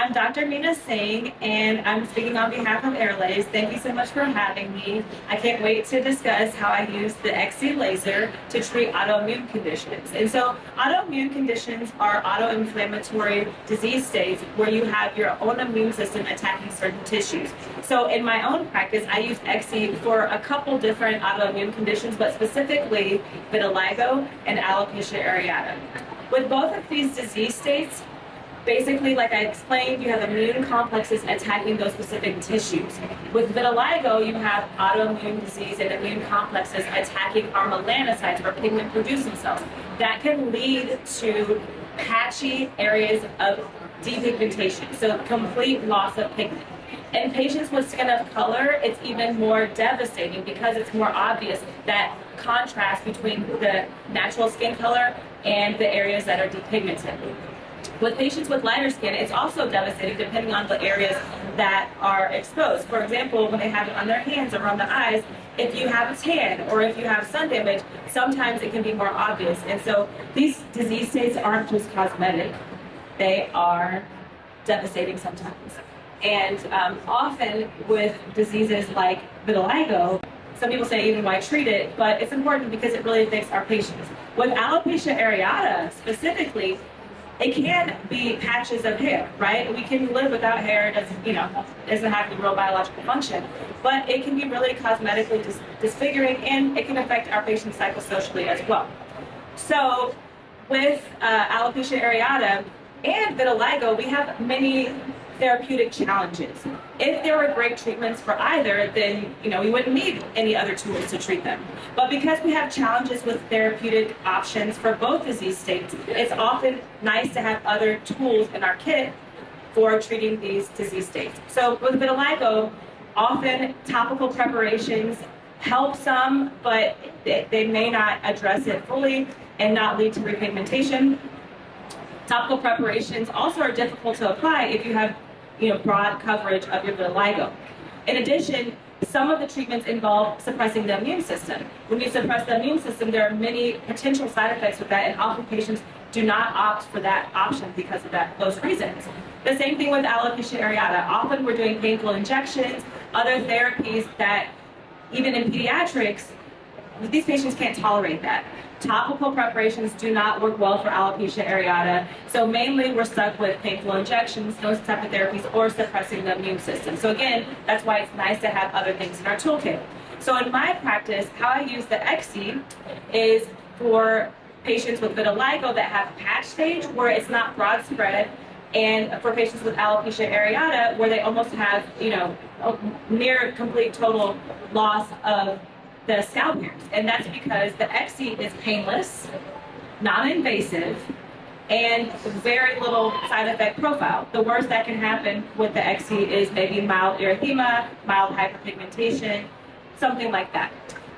I'm Dr. Meena Singh, and I'm speaking on behalf of Aerolase. Thank you so much for having me. I can't wait to discuss how I use the Exci laser to treat autoimmune conditions. And so autoimmune conditions are autoinflammatory disease states where you have your own immune system attacking certain tissues. So in my own practice, I use Exci for a couple different autoimmune conditions, but specifically vitiligo and alopecia areata. With both of these disease states, basically, like I explained, you have immune complexes attacking those specific tissues. With vitiligo, you have autoimmune disease and immune complexes attacking our melanocytes, or pigment-producing cells. That can lead to patchy areas of depigmentation, so complete loss of pigment. In patients with skin of color, it's even more devastating because it's more obvious that contrast between the natural skin color and the areas that are depigmented. With patients with lighter skin, it's also devastating depending on the areas that are exposed. For example, when they have it on their hands or on the eyes, if you have a tan or if you have sun damage, sometimes it can be more obvious. And so these disease states aren't just cosmetic, they are devastating sometimes. And often with diseases like vitiligo, some people say even why treat it, but it's important because it really affects our patients. With alopecia areata specifically, it can be patches of hair, right? We can live without hair. It doesn't have any real biological function, but it can be really cosmetically disfiguring, and it can affect our patients psychosocially as well. So with alopecia areata and vitiligo, we have many therapeutic challenges. If there were great treatments for either, then we wouldn't need any other tools to treat them. But because we have challenges with therapeutic options for both disease states, it's often nice to have other tools in our kit for treating these disease states. So with vitiligo, often topical preparations help some, but they may not address it fully and not lead to repigmentation. Topical preparations also are difficult to apply if you have broad coverage of your vitiligo. In addition, some of the treatments involve suppressing the immune system. When you suppress the immune system, there are many potential side effects with that, and often patients do not opt for that option because of those reasons. The same thing with alopecia areata. Often we're doing painful injections, other therapies that, even in pediatrics, these patients can't tolerate that. Topical preparations do not work well for alopecia areata, so mainly we're stuck with painful injections, those type of therapies, or suppressing the immune system. So again, that's why it's nice to have other things in our toolkit. So in my practice, how I use the Exci is for patients with vitiligo that have patch stage, where it's not broad spread, and for patients with alopecia areata, where they almost have, a near complete total loss of the scalp hairs. And that's because the Exci is painless, non-invasive, and very little side effect profile. The worst that can happen with the Exci is maybe mild erythema, mild hyperpigmentation, something like that.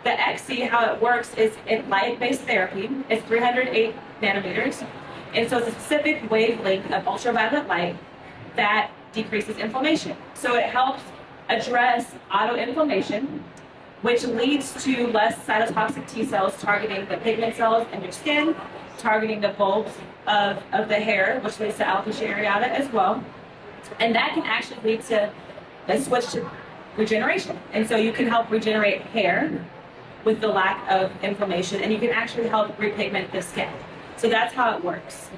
The Exci, how it works is it's light-based therapy. It's 308 nanometers. And so it's a specific wavelength of ultraviolet light that decreases inflammation. So it helps address autoinflammation, which leads to less cytotoxic T cells targeting the pigment cells in your skin, targeting the bulbs of the hair, which leads to alopecia areata as well. And that can actually lead to a switch to regeneration. And so you can help regenerate hair with the lack of inflammation, and you can actually help repigment the skin. So that's how it works.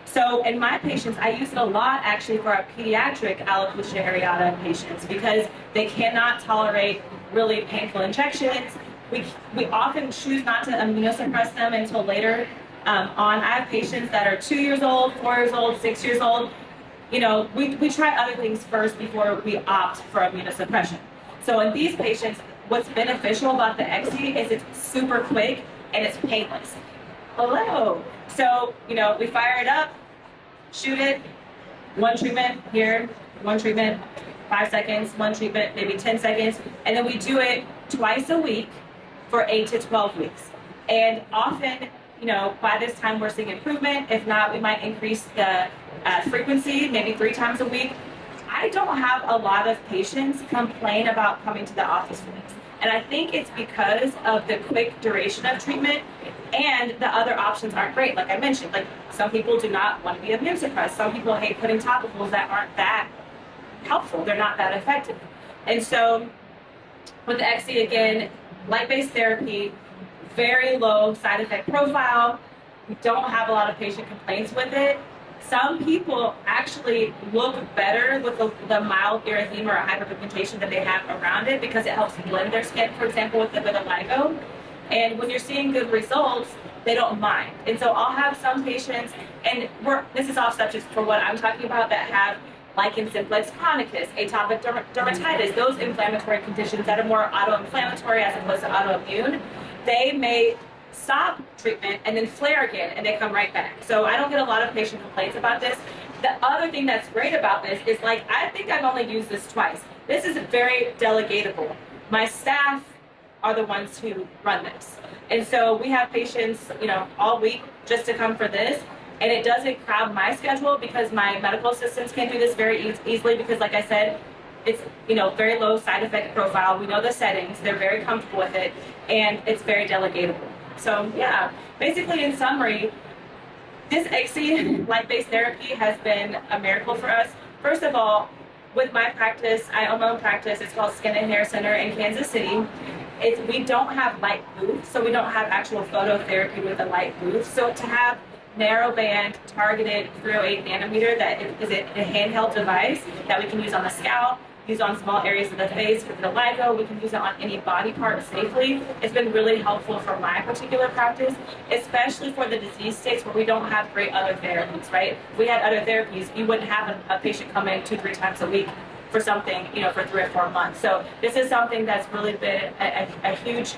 So in my patients, I use it a lot actually for our pediatric alopecia areata patients because they cannot tolerate really painful injections. We often choose not to immunosuppress them until later on. I have patients that are 2 years old, 4 years old, 6 years old. We try other things first before we opt for immunosuppression. So in these patients, what's beneficial about the Exci is it's super quick and it's painless. Hello. So, we fire it up, shoot it, one treatment here, one treatment, 5 seconds, one treatment, maybe 10 seconds, and then we do it twice a week for 8 to 12 weeks. And often, by this time we're seeing improvement. If not, we might increase the frequency, maybe 3 times a week. I don't have a lot of patients complain about coming to the office for this. And I think it's because of the quick duration of treatment, and the other options aren't great. Like I mentioned, like some people do not want to be immune suppressed. Some people hate putting topicals that aren't that helpful. They're not that effective. And so with the Exci, again, light-based therapy, very low side effect profile. We don't have a lot of patient complaints with it. Some people actually look better with the mild erythema or hyperpigmentation that they have around it because it helps blend their skin, for example, with the vitiligo. And when you're seeing good results, they don't mind. And so I'll have some patients, and this is off subject for what I'm talking about, that have lichen simplex chronicus, atopic dermatitis, those inflammatory conditions that are more autoinflammatory as opposed to autoimmune. They may stop treatment and then flare again, and they come right back. So I don't get a lot of patient complaints about this. The other thing that's great about this is, like, I think I've only used this twice. This is very delegatable. My staff are the ones who run this. And so we have patients, all week just to come for this. And it doesn't crowd my schedule because my medical assistants can do this very easily because, like I said, it's very low side effect profile. We know the settings. They're very comfortable with it. And it's very delegatable. So yeah, basically in summary, this Exci light-based therapy has been a miracle for us. First of all, with my practice, I own my own practice. It's called Skin and Hair Center in Kansas City. We don't have light booths, so we don't have actual phototherapy with a light booth. So to have narrowband targeted 308 nanometer that is a handheld device that we can use on the scalp, use on small areas of the face for vitiligo. We can use it on any body part safely. It's been really helpful for my particular practice, especially for the disease states where we don't have great other therapies, right? If we had other therapies, you wouldn't have a patient come in 2-3 times a week for something, for 3 or 4 months. So this is something that's really been a huge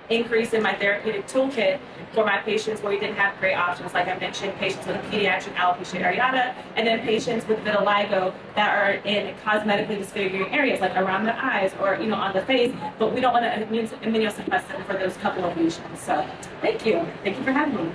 increase in my therapeutic toolkit for my patients where we didn't have great options. Like I mentioned, patients with pediatric alopecia areata, and then patients with vitiligo that are in cosmetically disfiguring areas, like around the eyes or on the face, but we don't want to immunosuppress them for those couple of lesions. So thank you for having me.